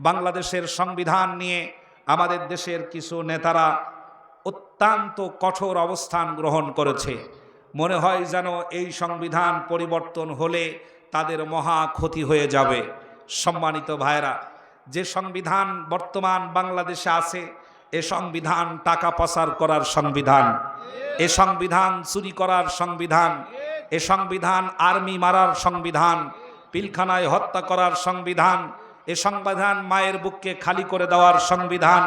বাংলাদেশের সংবিধান নিয়ে আমাদের দেশের কিছু নেতারা অত্যন্ত কঠোর অবস্থান গ্রহণ করেছে। মনে হয় যেন এই সংবিধান পরিবর্তন হলে তাদের মহা ক্ষতি হয়ে যাবে। সম্মানিত ভাইরা, যে সংবিধান বর্তমান বাংলাদেশে আছে এ সংবিধান টাকা পাচার করার সংবিধান, এ সংবিধান চুরি করার সংবিধান, এ সংবিধান আর্মি মারার সংবিধান, পিলখানায় হত্যা করার সংবিধান, এ সংবিধান মায়ের বুককে খালি করে দেওয়ার সংবিধান।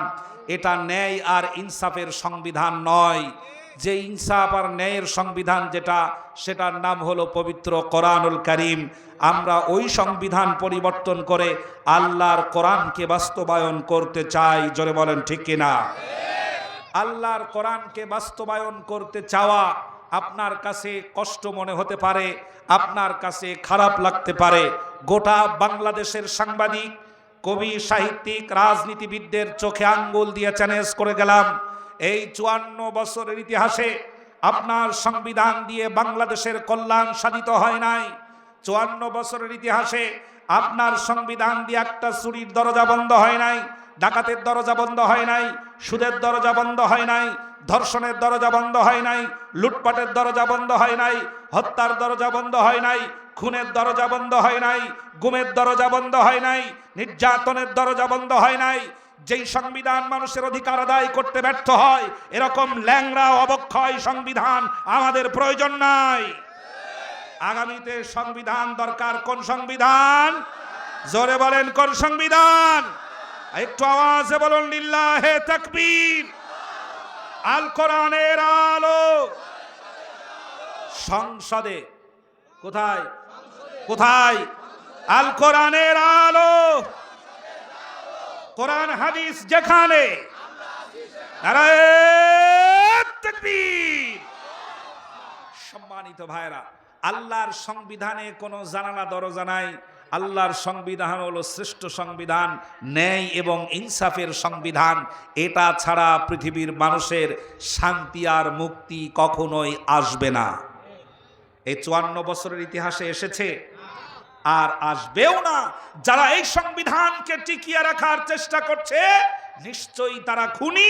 এটা ন্যায় আর ইনসাফের সংবিধান নয়। যে ইনসাফ আর ন্যায়ের সংবিধান যেটা, সেটার নাম হলো পবিত্র কোরআনুল কারীম। আমরা ওই সংবিধান পরিবর্তন করে আল্লাহর কোরআনকে বাস্তবায়ন করতে চাই। জোরে বলেন ঠিক কিনা? আল্লাহর কোরআনকে বাস্তবায়ন করতে চাওয়া আপনার কাছে কষ্ট মনে হতে পারে, আপনার কাছে খারাপ লাগতে পারে। গোটা বাংলাদেশের সাংবাদিক, কবি, সাহিত্যিক, রাজনীতিবিদদের চোখে আঙ্গুল দিয়ে চ্যালেঞ্জ করে গেলাম, এই 54 বছরের ইতিহাসে আপনার সংবিধান দিয়ে বাংলাদেশের কল্যাণ সাধিত হয় নাই। 54 বছরের ইতিহাসে আপনার সংবিধান দিয়ে একটা চুরির দরজা বন্ধ হয় নাই, ডাকাতের দরজা বন্ধ হয় নাই, সুদের দরজা বন্ধ হয় নাই, ধর্ষণের দরজা বন্ধ হয় নাই, লুটপাটের দরজা বন্ধ হয় নাই, হত্যার দরজা বন্ধ হয় নাই, খুনের দরজা বন্ধ হয় নাই, গুমের দরজা বন্ধ হয় নাই, নির্যাতনের দরজা বন্ধ হয় নাই। যেই সংবিধান মানুষের অধিকার আদায় করতে ব্যর্থ হয়, এরকম ল্যাংড়া অবক্ষয় সংবিধান আমাদের প্রয়োজন নাই। আগামীতে সংবিধান দরকার। কোন সংবিধান? জোরে বলেন, কোন সংবিধান? একটু আওয়াজে বলুন লিল্লাহে তাকবীর। আল কোরআনের আলো সংসদে। কোথায়? কোথায়? আল কোরআনের আলো, কোরআন হাদিস যেখানে। নারায়ে তাকবীর। সম্মানিত ভাইরা, আল্লাহর সংবিধানে কোনো জানালা দরজা নাই। আল্লাহর সংবিধান হলো শ্রেষ্ঠ সংবিধান, ন্যায় এবং ইনসাফের সংবিধান। এটা ছাড়া পৃথিবীর মানুষের শান্তি আর মুক্তি কখনোই আসবে না। এই 54 বছরের ইতিহাসে এসেছে, আর আসবেও না। যারা এই সংবিধানকে টিকিয়ে রাখার চেষ্টা করছে, নিশ্চয়ই তারা খুনি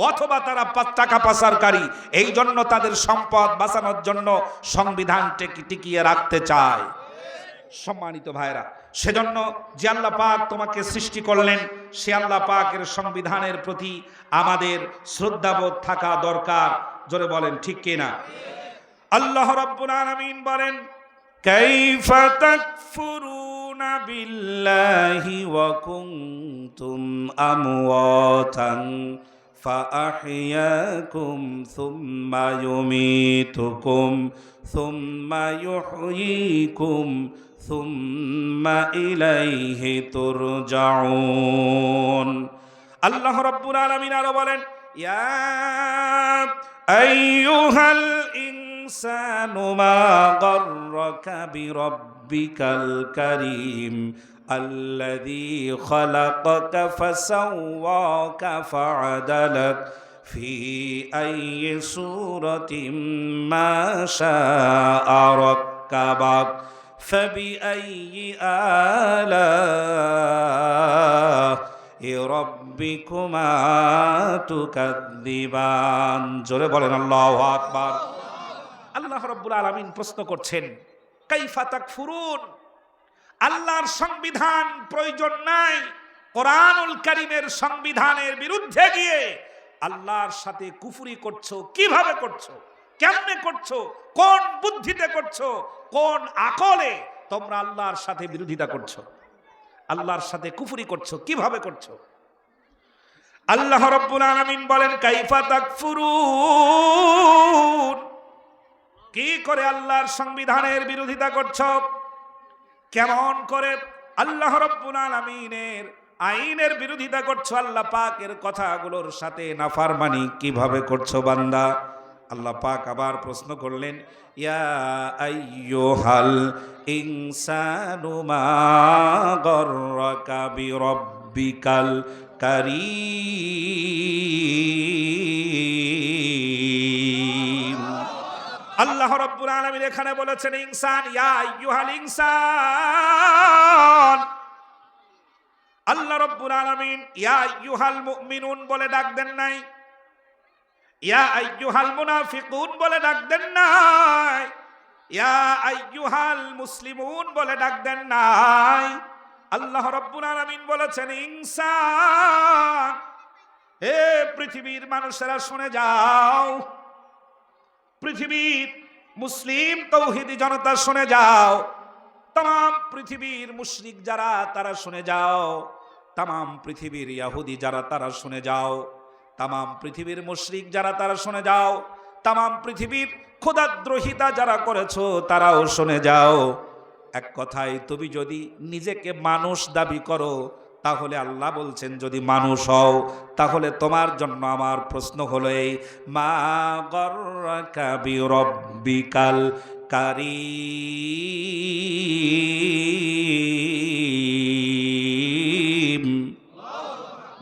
অথবা তারা টাকা পাচারকারী। এই জন্য তাদের সম্পদ বাঁচানোর জন্য সংবিধানটাকে টিকিয়ে রাখতে চায়। সম্মানিত ভাইরা, সেজন্য যে আল্লাহ পাক তোমাকে সৃষ্টি করলেন, সে আল্লাহ পাকের সংবিধানের প্রতি আমাদের শ্রদ্ধাবোধ থাকা দরকার। জোরে বলেন ঠিক কিনা? আল্লাহ রাব্বুল আলামিন বলেন, কাইফা তাকফুরুনা বিল্লাহি ওয়া কুনতুম আমওয়াতান ফাআহইয়াকুম সুম্মা ইউমীতুকুম সুম্মা ইউহয়ীকুম সুম্মা ইলাইহি তুরজাউন। আল্লাহ রাব্বুল আলামিন আরো বলেন, ইয়া আইয়ুহাল ইনসানু মা গাররাকা বিরাব্বিকাল কারীম আল্লাযী খালাকাকা ফাসাওয়াকা ফাআদালাক ফি আইয়ি সূরাতিন মা শাআ রাক্কাবাক ফাবিআইয়ি আলা'i রাব্বিকুমা তুকাযযিবান। জোরে বলেন আল্লাহু আকবার। আল্লাহ রাব্বুল আলামিন প্রশ্ন করছেন, কাইফা তাকফুরুন, আল্লাহর সংবিধান প্রয়োজন নাই, কোরআনুল কারীমের সংবিধানের বিরুদ্ধে গিয়ে আল্লাহর সাথে কুফরি করছো। কিভাবে করছো? কেমনে করছো? কোন বুদ্ধিতে করছো? কোন আকলে তোমরা আল্লাহর সাথে বিরোধিতা করছো? আল্লাহর সাথে কুফরি করছো, কিভাবে করছো? আল্লাহ রাব্বুল আলামিন বলেন, কাইফা তাকফুরুন, কি করে আল্লাহর সংবিধানের বিরোধিতা করছো? কেমন করে আল্লাহ রাব্বুল আলামিনের আইনের বিরোধিতা করছো? আল্লাহ পাকের কথাগুলোর সাথে নাফরমানি কিভাবে করছো বান্দা? আল্লাহ পাক আবার প্রশ্ন করলেন, ইয়া আইয়ুহাল ইনসানু মা গাররাকা বিরাব্বিকাল কারীম। আল্লাহ রাব্বুল আলামিন এখানে বলেছেন ইনসান, ইয়া আইয়ুহাল ইনসান, আল্লাহ রাব্বুল আলামিন ইয়া আইয়ুহাল মুমিনুন বলে ডাক দেন নাই, ইয়া আইয়ুহাল মুনাফিকুন বলে ডাক দেন নাই, ইয়া আইয়ুহাল মুসলিমুন বলে ডাক দেন নাই। আল্লাহ রাব্বুল আলামিন বলেছেন ইনসান, হে পৃথিবীর মানুষেরা শুনে যাও, পৃথিবীর মুসলিম তৌহিদি জনতা শুনে যাও, তাম পৃথিবীর মুশরিক যারা তারা শুনে যাও, তাম পৃথিবীর ইহুদি যারা তারা শুনে যাও, তাম পৃথিবীর মুশরিক যারা তারা শুনে যাও, তাম পৃথিবীর খোদাদ্রোহিতা যারা করেছো তারাও শুনে যাও। এক কথায় তুমি যদি নিজেকে মানুষ দাবি করো তাহলে আল্লাহ বলছেন যদি মানুষ হও তাহলে তোমার জন্য আমার প্রশ্ন হলো এই, মা গররাকা বিরব্বিকাল কারীম,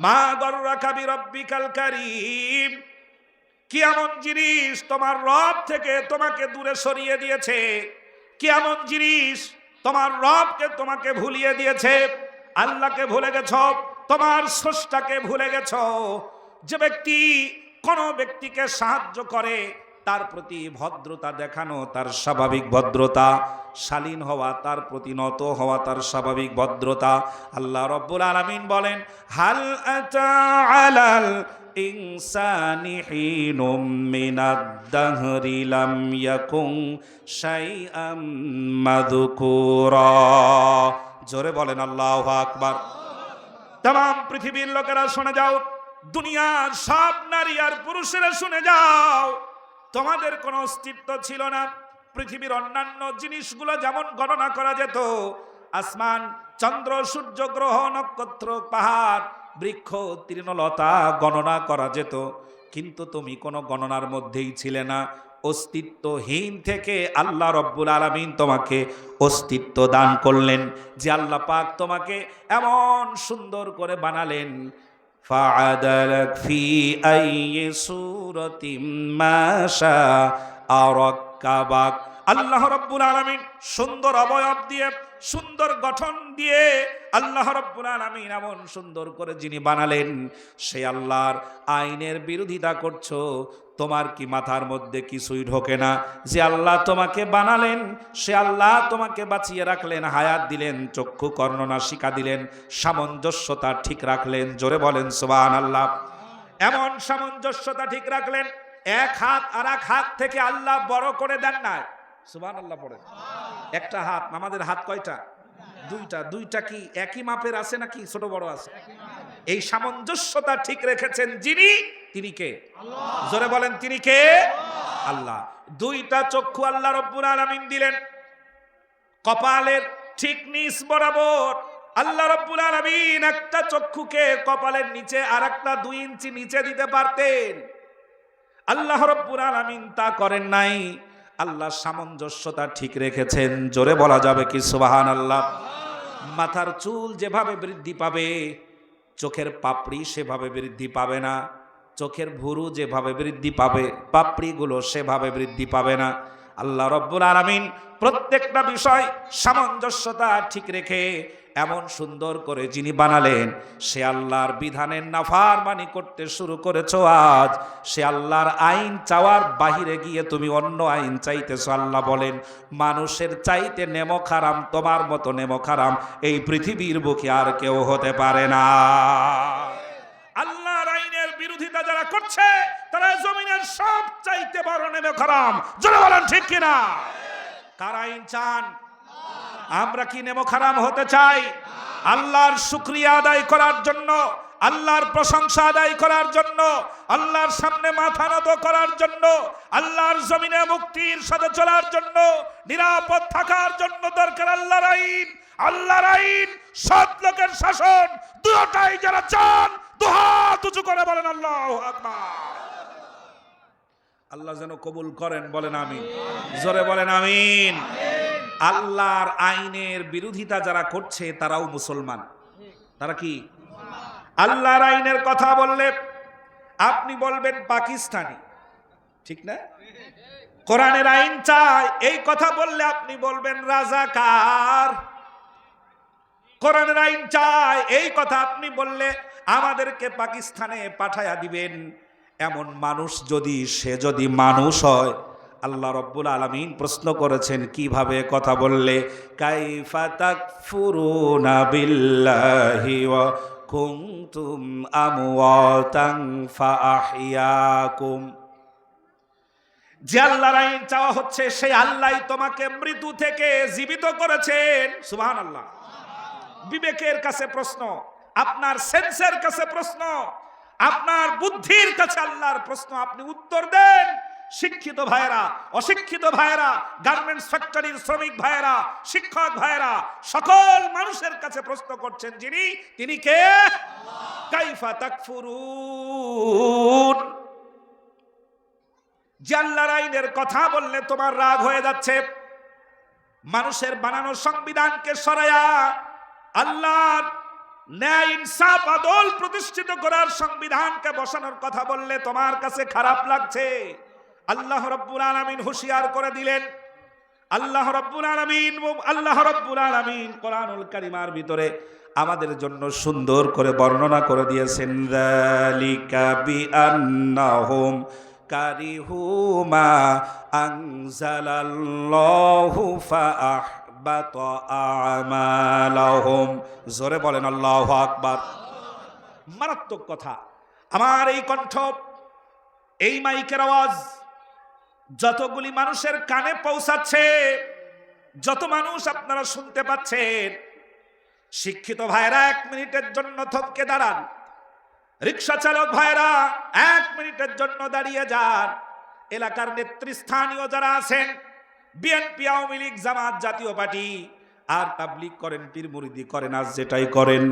মা গররাকা বিরব্বিকাল কারীম, কি এমন জিনিস তোমার রব থেকে তোমাকে দূরে সরিয়ে দিয়েছে? কি এমন জিনিস তোমার রবকে তোমাকে ভুলিয়ে দিয়েছে? আল্লাহকে ভুলে গেছো, তোমার স্রষ্টাকে ভুলে গেছো। যে ব্যক্তি কোন ব্যক্তিকে সাহায্য করে তার প্রতি ভদ্রতা দেখানো তার স্বাভাবিক ভদ্রতা, শালীন হওয়া তার প্রতি নত হওয়া তার স্বাভাবিক ভদ্রতা। আল্লাহ রাব্বুল আলামিন বলেন হাল আতা আলাল ইনসানি হিনুম মিনাদ দাহরি লাম ইয়াকুন শাইআম মাযকুরা। জোরে বলেন আল্লাহু আকবার। तमाम পৃথিবীর লোকেরা শুনে যাও, দুনিয়ার সব নারী আর পুরুষেরা শুনে যাও, তোমাদের কোনো অস্তিত্ব ছিল না। পৃথিবীর অন্যান্য জিনিসগুলো যেমন গণনা করা যেত, আসমান চন্দ্র সূর্য গ্রহ নক্ষত্র পাহাড় বৃক্ষ তৃণলতা গণনা করা যেত, কিন্তু তুমি কোনো গণনার মধ্যেই ছিলে না। অস্তিত্বহীন থেকে আল্লাহ রব্বুল আলামিন তোমাকে অস্তিত্ব দান করলেন। যে আল্লাহ পাক তোমাকে এমন সুন্দর করে বানালেন, ফাআদালাক ফি আইয়ি সূরাতিম মা শাআ রাক্কাবাক। আল্লাহ রব্বুল আলামিন সুন্দর অবয়ব দিয়ে সুন্দর গঠন দিয়ে আল্লাহ রব্বুল আলামিন এমন সুন্দর করে যিনি বানালেন, সে আল্লাহর আইনের বিরোধিতা করছো। তোমার কি মাথার মধ্যে কিছুই ঢোকে না? যে আল্লাহ তোমাকে বানালেন, সে আল্লাহ তোমাকে বাঁচিয়ে রাখলেন, হায়াত দিলেন, চক্ষু কর্ণ নাসিকা দিলেন, সামঞ্জস্যতা ঠিক রাখলেন। জোরে বলেন সুবহানাল্লাহ। এমন সামঞ্জস্যতা ঠিক রাখলেন, এক হাত আর এক হাত থেকে আল্লাহ বড় করে দেন না। সুবহানাল্লাহ পড়েন। একটা হাত, আমাদের হাত কয়টা? দুইটা। দুইটা কি একই মাপের আছে নাকি ছোট বড় আছে? এই সামঞ্জস্যতা ঠিক রেখেছেন যিনি, তিনি কে? আল্লাহ। জোরে বলেন তিনি কে? আল্লাহ। দুইটা চক্ষু আল্লাহ রব্বুল আলামিন দিলেন কপালের ঠিক নিচ বরাবর। আল্লাহ রব্বুল আলামিন একটা চক্ষুকে কপালের নিচে আর একটা 2 ইঞ্চি নিচে দিতে পারতেন। আল্লাহ রব্বুল আলামিন তা করেন নাই। আল্লাহ সামঞ্জস্যতা ঠিক রেখেছেন। জোরে বলা যাবে কি সুবহানাল্লাহ? মাথার চুল যেভাবে বৃদ্ধি পাবে, চোখের পাপড়ি সেভাবে বৃদ্ধি পাবে না। চোখের ভুরু যেভাবে বৃদ্ধি পাবে, পাপড়িগুলো সেভাবে বৃদ্ধি পাবে না। আল্লাহ রব্বুল আলামিন প্রত্যেকটা বিষয় সামঞ্জস্যতা ঠিক রেখে এমন সুন্দর করে যিনি বানালেন, সে আল্লাহর বিধানের নাফরমানি করতে শুরু করেছো আজ। সে আল্লাহর আইন চাওয়ার বাহিরে গিয়ে তুমি অন্য আইন চাইতেছো। আল্লাহ বলেন মানুষের চাইতে নেমক হারাম, তোমার মতো নেমক হারাম এই পৃথিবীর বুকে আর কেউ হতে পারে না। আল্লাহর আইনের বিরোধিতা যারা করছে তারা জমিনের সব চাইতে বড় নেমক হারাম। জোরে বলেন ঠিক কিনা? কার আইন চান? আমরা কি নেমক হারাম হতে চাই? আল্লাহর শুকরিয়া আদায় করার জন্য, আল্লাহর প্রশংসা আদায় করার জন্য, আল্লাহর সামনে মাথা নত করার জন্য, আল্লাহর জমিনে মুক্তির সাথে চলার জন্য, নিরাপদ থাকার জন্য দরকার আল্লাহর আইন। আল্লাহর আইন, সৎ লোকের শাসন, দুটোটাই যারা চান দুহাত উঁচু করে বলেন আল্লাহু আকবার। আল্লাহ যেন কবুল করেন, বলেন আমিন। জোরে বলেন আমিন। আল্লাহর আইনের বিরোধিতা যারা করছে তারাও মুসলমান। তারা কি? আল্লাহর আইনের কথা বললে আপনি বলবেন পাকিস্তানি, ঠিক না? কোরআনের আইন চাই এই কথা বললে আপনি বলবেন রাজাকার। কোরআনের আইন চায়, এই কথা আপনি বললে আমাদেরকে পাকিস্তানে পাঠায়া দিবেন। এমন মানুষ সে যদি মানুষ হয়, আল্লাহ রাব্বুল আলামিন প্রশ্ন করেছেন কিভাবে কথা বললে, কাইফা তাকফুরুনা বিল্লাহি ওয়া কুনতুম আমওয়াতান ফাআহইয়াকুম। যে আল্লাহর আইন চাওয়া হচ্ছে সেই আল্লাহই তোমাকে মৃত্যু থেকে জীবিত করেছেন। সুবহানাল্লাহ। বিবেকের কাছে প্রশ্ন, আপনার সেন্সের কাছে প্রশ্ন, আপনার বুদ্ধির কাছে আল্লাহর প্রশ্ন, আপনি উত্তর দেন। শিক্ষিত ভাইয়েরা, অশিক্ষিত ভাইয়েরা, গার্মেন্টস ফ্যাক্টরির শ্রমিক ভাইয়েরা, শিক্ষক ভাইয়েরা, সকল মানুষের কাছে প্রশ্ন করছেন তিনি কে? কাইফা তাকফুরুন। যে আল্লাহর আইনের কথা বললে তোমার রাগ হয়ে যাচ্ছে, মানুষের বানানো সংবিধানকে সরায়া আল্লাহর ন্যায় ইনসাফ আদল প্রতিষ্ঠিত করার সংবিধানকে বসানোর কথা বললে তোমার কাছে খারাপ লাগছে। আল্লাহ রাব্বুল আলামিন হুঁশিয়ার করে দিলেন। আল্লাহ রাব্বুল আলামিন কোরআনুল কারীমের ভিতরে আমাদের জন্য সুন্দর করে বর্ণনা করে দিয়েছেন, যালিকা বিআন্নাহুম কারিহু মা আনজালাল্লাহু ফাআহবাতা আমালাহুম। জোরে বলেন আল্লাহু আকবার। মারাত্মক কথা। আমার এই কণ্ঠ, এই মাইকের আওয়াজ যতগুলি মানুষের কানে পৌঁছাচ্ছে, যত মানুষ আপনারা শুনতে পাচ্ছেন, শিক্ষিত ভাইরা 1 মিনিটের জন্য থমকে দাঁড়ান। রিকশা চালক ভাইরা 1 মিনিটের জন্য দাঁড়িয়ে যান। এলাকার নেতৃস্থানীয় যারা আছেন, বিএনপি, আওয়ামী লীগ, জামাত, জাতীয় পার্টি আর তাবলীগ করেন, পীর মুরিদি করেন, আজ যেটাই করেন,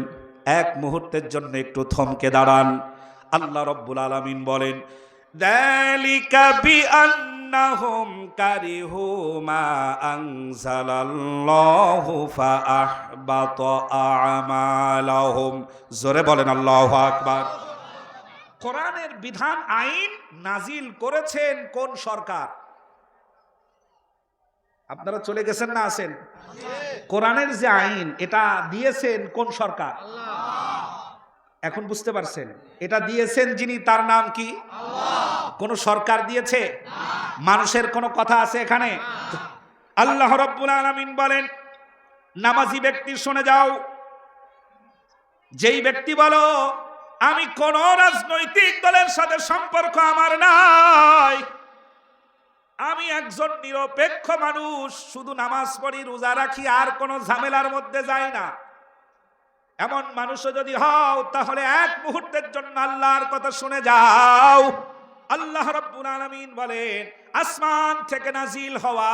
1 মুহূর্তের জন্য একটু থমকে দাঁড়ান। আল্লাহ রাব্বুল আলামিন বলেন, যালিকা বিআন্নাহুম কারিহু মা আনজালাল্লাহু ফাআহবাতা আমালাহুম। জোরে বলেন আল্লাহু আকবার। কোরআনের বিধান, আইন নাজিল করেছেন কোন সরকার? আপনারা চলে গেছেন না আছেন? কোরআনের যে আইন, এটা দিয়েছেন কোন সরকার? এখন বুঝতে পারছেন? এটা দিয়েছেন যিনি, তার নাম কি? কোন সরকার দিয়েছে? মানুষের কোন কথা আছে এখানে? আল্লাহ রাব্বুল আলামিন বলেন, নামাজি ব্যক্তি শুনে যাও, যেই ব্যক্তি বলো আমি কোন রাজনৈতিক দলের সাথে সম্পর্ক আমার নাই, আমি একজন নিরপেক্ষ মানুষ, শুধু নামাজ পড়ি, রোজা রাখি, আর কোন ঝামেলার মধ্যে যাই না, এমন মানুষও যদি হও, তাহলে 1 মুহূর্তের জন্য আল্লাহর কথা শুনে যাও। আল্লাহ রাব্বুল আলামিন বলেন, আসমান থেকে নাজিল হওয়া,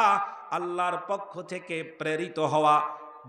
আল্লাহর পক্ষ থেকে প্রেরিত হওয়া,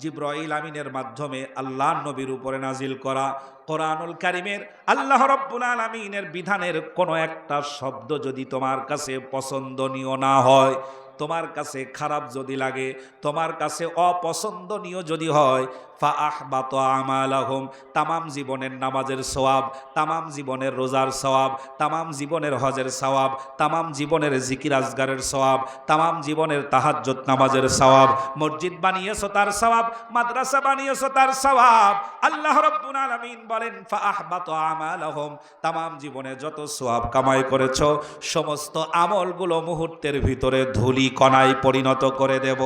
জিবরাইল আমিনের মাধ্যমে আল্লাহর নবীর উপরে নাজিল করা কোরআনুল কারীমের আল্লাহ রাব্বুল আলামিনের বিধানের কোনো একটা শব্দ যদি তোমার কাছে পছন্দনীয় না হয়, তোমার কাছে খারাপ যদি লাগে, তোমার কাছে অপছন্দনীয় যদি হয়, ফাআহবাতা আমালাহুম, তামাম জীবনের নামাজের সওয়াব, তামাম জীবনের রোজার সওয়াব, তামাম জীবনের হজের সওয়াব, তামাম জীবনের জিকির আজগারের সওয়াব, তামাম জীবনের তাহাজ্জুদ নামাজের সওয়াব, মসজিদ বানিয়েছো তার সওয়াব, মাদ্রাসা বানিয়েছো তার সওয়াব। আল্লাহ রাব্বুল আলামিন বলেন, ফাআহবাতা আমালাহুম, তামাম জীবনে যত সওয়াব কামাই করেছো, সমস্ত আমলগুলো মুহূর্তের ভিতরে ধুলি কণায় পরিণত করে দেব।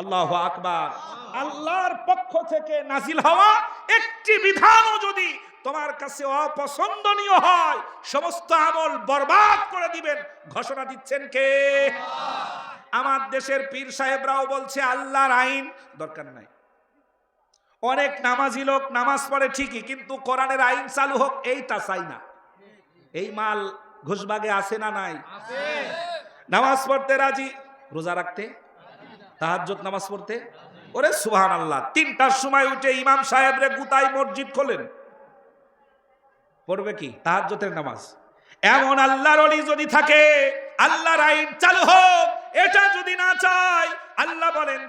আল্লাহু আকবার। আল্লাহর পক্ষ থেকে নাজিল হওয়া একটি বিধানও যদি তোমার কাছে অপছন্দনীয় হয়, সমস্ত আমল বরবাদ করে দিবেন। ঘোষণা দিচ্ছেন কে? আমার দেশের পীর সাহেবরাও বলছে আল্লাহর আইন দরকার নাই। অনেক নামাজি লোক নামাজ পড়ে ঠিকই, কিন্তু কোরআনের আইন চালু হোক এইটা চাই না। এই মাল ঘোষবাগে আছে না নাই? নামাজ পড়তে রাজি, রোজা রাখতে, তাহাজ্জুদ নামাজ পড়তে, ওরে সুবহানাল্লাহ, 3টার সময় উঠে ইমাম সাহেবরে গুতাই মসজিদ খোলেন, পড়বে কি? তাহাজ্জুদের নামাজ। এমন আল্লাহর ওলি যদি থাকে, আল্লাহর আইন চালু হোক, এটা যদি না চায়, আল্লাহ বলেন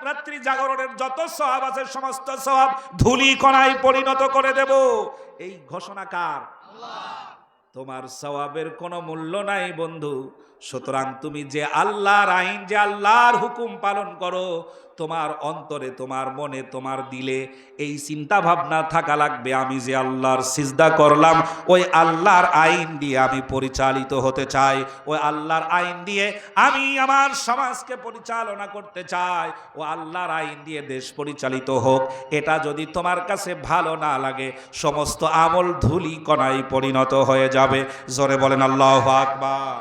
রাত্রি জাগরণের যত সওয়াব আছে সমস্ত সওয়াব ধুলি কণায় পরিণত করে দেব। এই ঘোষণা কার? তোমার সওয়াবের কোনো মূল্য নাই বন্ধু। সুতরাং তুমি যে আল্লাহর আইন, যে আল্লাহর হুকুম পালন করো, তোমার অন্তরে, তোমার মনে, তোমার দিলে এই চিন্তা ভাবনা থাকা লাগবে, আমি যে আল্লাহর সিজদা করলাম ওই আল্লাহর আইন দিয়ে আমি পরিচালিত হতে চাই, ওই আল্লাহর আইন দিয়ে আমি আমার সমাজকে পরিচালনা করতে চাই, ও আল্লাহর আইন দিয়ে দেশ পরিচালিত হোক। এটা যদি তোমার কাছে ভালো না লাগে, সমস্ত আমল ধুলি কণায় পরিণত হয়ে যাবে। জোরে বলেন আল্লাহু আকবার।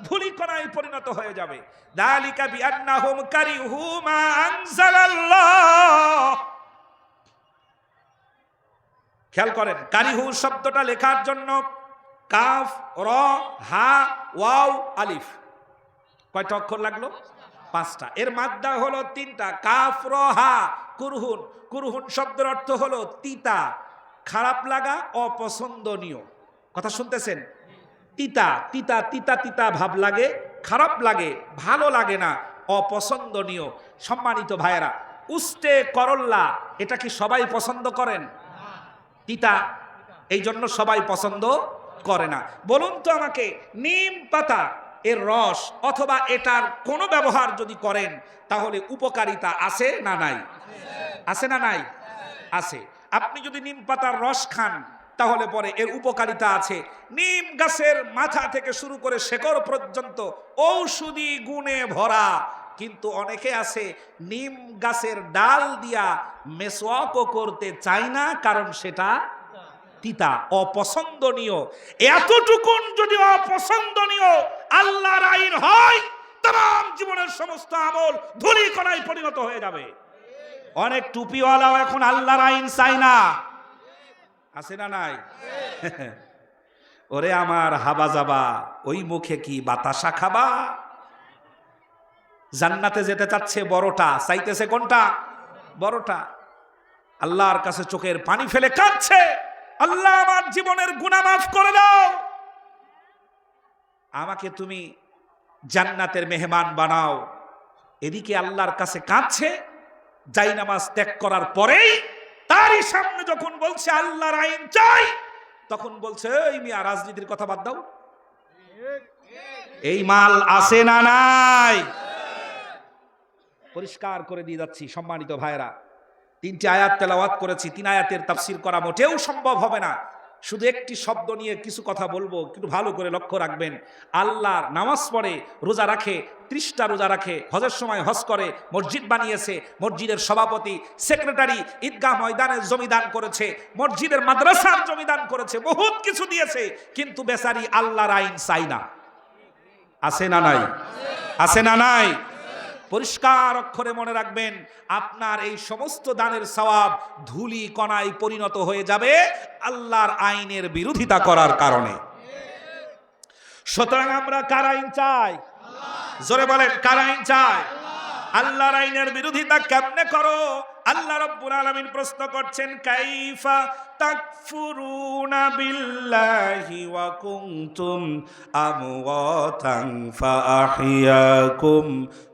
ধুলি কণায় পরিণত হয়ে যাবে। যালিকা বিআন্নাহুম কারিহু মা আনজালাল্লাহ। খেয়াল করেন, কারিহু শব্দটা লেখার জন্য কাফ, র, হা, ওয়াও, আলিফ, কয়টা অক্ষর লাগলো? 5টা। এর মাদ্দা হলো 3টা, কাফ, র, হা। কুরহুন, কুরহুন শব্দের অর্থ হলো তিতা, খারাপ লাগা, অপছন্দনীয়। কথা শুনতেছেন? তিতা, তিতা, তিতা তিতা ভাব লাগে, খারাপ লাগে, ভালো লাগে না, অপছন্দনীয়। সম্মানিত ভাইয়েরা, উস্তে করল্লা এটা কি সবাই পছন্দ করেন? তিতা, এই জন্য সবাই পছন্দ করে না। বলুন তো আমাকে, নিম পাতা এর রস অথবা এটার কোনো ব্যবহার যদি করেন তাহলে উপকারিতা আছে না নাই? আছে না নাই? আছে। আপনি যদি নিম পাতার রস খান তাহলে পরে এর উপকারিতা আছে। নিম গাছের মাথা থেকে শুরু করে শেকড় পর্যন্ত ঔষধি গুণে ভরা। কিন্তু অনেকে আছে নিম গাছের ডাল দিয়া মেসওয়াকও করতে চায় না, কারণ সেটা তিতা, অপছন্দনীয়। এতটুকুন যদি অপছন্দনীয় আল্লাহর আইন হয়, তাম জীবনের সমস্ত আমল ধুলি কণায় পরিণত হয়ে যাবে। অনেক টুপিওয়ালাও এখন আল্লাহর আইন চায় না, আছে না নাই? ওরে আমার হাবা যাবা, ওই মুখে কি বাতাসা খাবা? জান্নাতে যেতে চাচ্ছে বড়টা, চাইতেছে কোনটা? বড়টা। আল্লাহর কাছে চোখের পানি ফেলে কাঁদছে, আল্লাহ আমার জীবনের গুনাহ মাফ করে দাও, আমাকে তুমি জান্নাতের মেহমান বানাও। এদিকে আল্লাহর কাছে কাঁদছে, জায়নামাজ ত্যাগ করার পরেই তারই সামনে যখন বলছে আল্লাহর আইন চাই, তখন বলছে এই মিয়া রাজনীতির কথা বাদ দাও। এই মাল আছে না নাই? পরিষ্কার করে দিয়ে যাচ্ছি সম্মানিত ভাইরা, 3টি আয়াত তেলাওয়াত করেছি, 3 আয়াতের তাফসীর করা মোটেও সম্ভব হবে না। শুধু একটি শব্দ নিয়ে কিছু কথা বলবো, একটু ভালো করে লক্ষ্য রাখবেন। আল্লাহর নামাজ পড়ে, রোজা রাখে, 30টা রোজা রাখে, হজের সময় হজ করে, মসজিদ বানিয়েছে, মসজিদের সভাপতি, সেক্রেটারি, ঈদগাহ ময়দানের জমি দান করেছে, মসজিদের মাদ্রাসার জমি দান করেছে, বহুত কিছু দিয়েছে, কিন্তু বেচারি আল্লাহর আইন চাই না। আছে না নাই? আছে না নাই? পরিষ্কার অক্ষরে মনে রাখবেন, আপনার এই সমস্ত দানের সওয়াব ধুলি কণায় পরিণত হয়ে যাবে আল্লাহর আইনের বিরোধিতা করার কারণে। সুতরাং আমরা কার আইন চাই? জোরে বলেন, কার আইন চাই? আল্লাহর আইনের বিরোধিতা কেমনে করো? আল্লাহ রাব্বুল আলামিন প্রশ্ন করছেন, কাইফা তাকফুরুনা বিল্লাহি ওয়া কুনতুম আমওয়াতান ফাআহইয়াকুম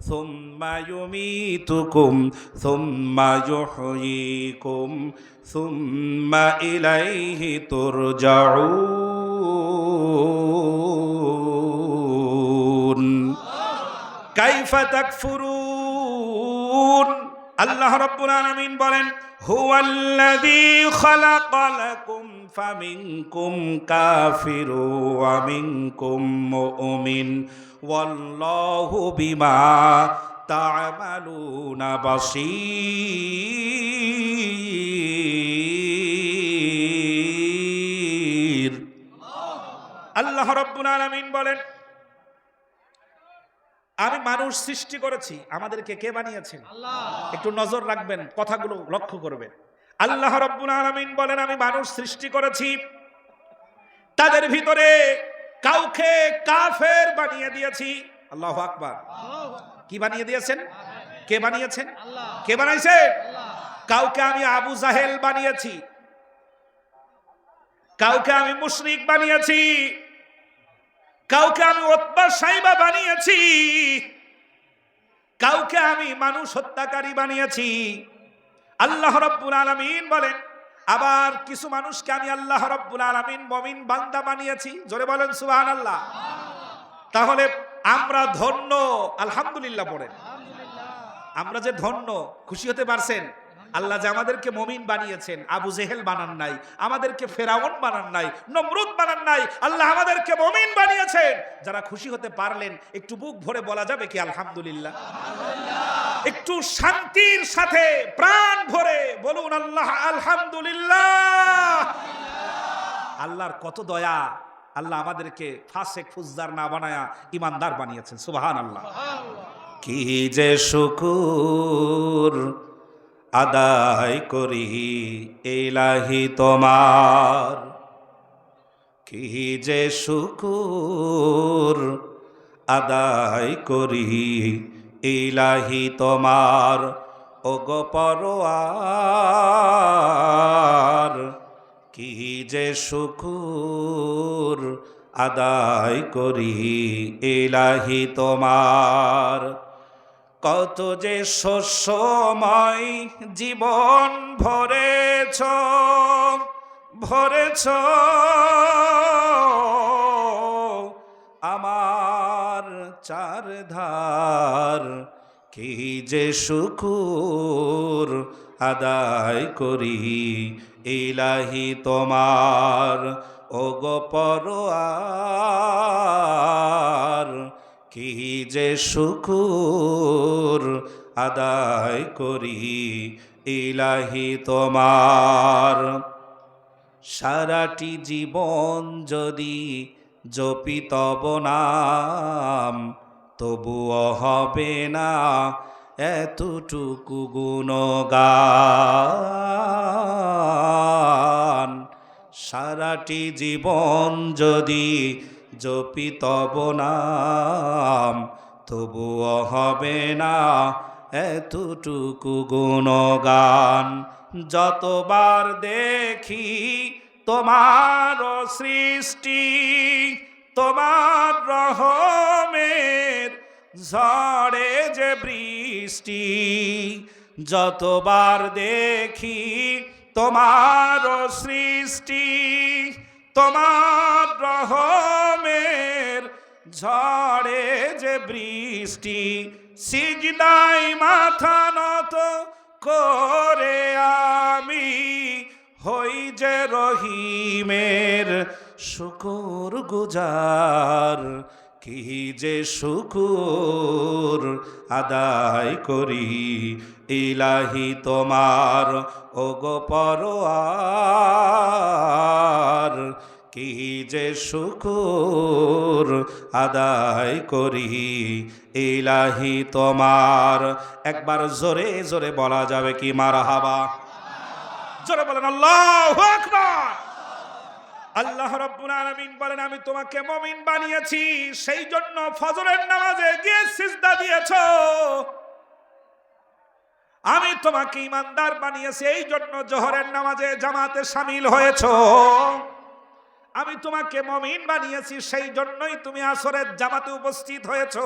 সুম্মা ইউমীতুকুম সুম্মা ইউহয়ীকুম সুম্মা ইলাইহি তুরজাউন। কাইফা তাকফুরুন, আল্লাহ রাব্বুল আলামিন বলেন, হুয়াল্লাযী খালাকা লাকুম ফামিনকুম কাফিরুন ওয়া মিনকুম মুমিন ওয়াল্লাহু বিমা তা'মালুনা বাসীর। আল্লাহ রাব্বুল আলামিন বলেন, আমি মানুষ সৃষ্টি করেছি। আমাদেরকে কে বানিয়েছেন? আল্লাহ। একটু নজর রাখবেন, কথাগুলো লক্ষ্য করবেন। আল্লাহ রাব্বুল আলামিন বলেন, আমি মানুষ সৃষ্টি করেছি, তাদের ভিতরে কাউকে কাফের বানিয়ে দিয়েছি। আল্লাহু আকবার। কি বানিয়ে দিয়েছেন? কে বানিয়েছেন? আল্লাহ। কে বানাইছেন? আল্লাহ। কাউকে আমি আবু জাহেল বানিয়েছি, কাউকে আমি মুশরিক বানিয়েছি, কাউকে আমি উতবা সাইবা বানিয়েছি, কাউকে আমি মানুষ হত্যাকারী বানিয়েছি। আল্লাহ রাব্বুল আলামিন বলেন, আবার কিছু মানুষকে আমি আল্লাহ রাব্বুল আলামিন মুমিন বান্দা বানিয়েছি। জোরে বলেন সুবহানাল্লাহ। তাহলে আমরা ধন্য, আলহামদুলিল্লাহ পড়েন। আমরা যে ধন্য, খুশি হতে পারছেন? আল্লাহ যে আমাদেরকে মুমিন বানিয়েছেন, আবু জেহেল বানান নাই, আমাদেরকে ফেরাউন বানান নাই, নমরুদ বানান নাই, আল্লাহ আমাদেরকে মুমিন বানিয়েছেন। যারা খুশি হতে পারলেন একটু বুক ভরে বলা যাবে কি আলহামদুলিল্লাহ? একটু শান্তির সাথে প্রাণ ভরে বলুন আল্লাহ আলহামদুলিল্লাহ। আল্লাহর কত দয়া, আল্লাহ আমাদেরকে ফাসেক ফুজদার না বানায়া ইমানদার বানিয়েছেন। সুবহানাল্লাহ। কি যে শুকুর আদায় করি ইলাহি তোমার, কি যে শুকুর আদায় করি ইলাহি তোমার, ওগো পরোয়ার, কি যে শুকুর আদায় করি ইলাহি তোমার। কত যে শস্যময় জীবন ভরেছ ভরেছ আমার চারধার, কি যে শুকুর আদায় করি ইলাহি তোমার, ওগো পরোয়ার, কি যে শুকুর আদায় করি ইলাহি তোমার। সারাটি জীবন যদি জপি তব নাম, তবুও হবে না এতটুকু গুণগান। সারাটি জীবন যদি জপি তব নাম, তবুও হবে না এতটুকু গুণগান। যতবার দেখি তোমার সৃষ্টি, তোমার রহমের ঝড়ে যে বৃষ্টি, যতবার দেখি তোমার সৃষ্টি, তোমার রহমের ঝড়ে যে বৃষ্টি, সিজদায় মাথা নত করে আমি হই যে রহিমের শুকুর গুজার, কি যে শুকুর আদায় করি ইলাহি তোমার, ওগো পরোয়ার, কি যে শুকুর আদায় করি ইলাহি তোমার। একবার জোরে জোরে বলা যাবে কি মারহাবা? জোরে বলেন আল্লাহু আকবার। আল্লাহ রাব্বুল আলামিন বলেন, আমি তোমাকে মুমিন বানিয়েছি, সেই জন্য ফজরের নামাজে গিয়ে সিজদা দিয়েছো। আমি তোমাকে ইমানদার বানিয়েছি, এই জন্য জোহরের নামাজে জামাতে শামিল হয়েছো। আমি তোমাকে মুমিন বানিয়েছি, সেই জন্যই তুমি আসরের জামাতে উপস্থিত হয়েছো।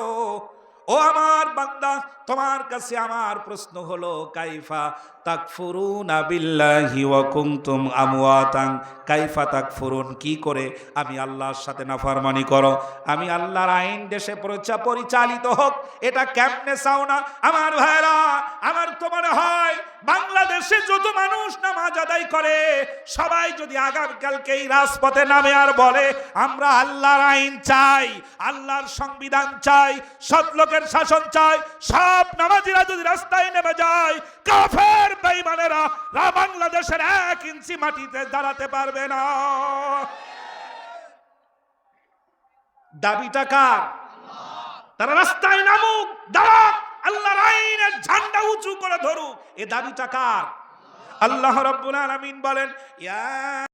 ও আমার বান্দা, তোমার কাছে আমার প্রশ্ন হলো, কাইফা তাকফুরুনা বিল্লাহি ওয়া কুনতুম আমওয়াতান, কাইফা তাকফুরুন, কি করে আমি আল্লাহর সাথে নাফরমানি করো? আমি আল্লাহর আইন দেশে পরিচালিত হোক, এটা কেমনে চাও না? আমার ভাইরা, আমার তো মনে হয় বাংলাদেশে যত মানুষ নামাজ আদায় করে সবাই যদি আগামীকালকে এই রাজপথে নামে আর বলে আমরা আল্লাহর আইন চাই, আল্লাহর সংবিধান চাই, সৎ লোকের শাসন চাই, সব নামাজিরা যদি রাস্তায় নেমে যায়, কাফের বেঈমানেরা বাংলাদেশের 1 ইঞ্চি মাটিতে দাঁড়াতে পারবে না। দাবিটা কার? তারা রাস্তায় নামুক, দাঁড়াক, আল্লাহর আইনের ঝান্ডা উঁচু করে ধরুক, এ দাবিটা কার? আল্লাহ রাব্বুল আলামিন বলেন, ইয়া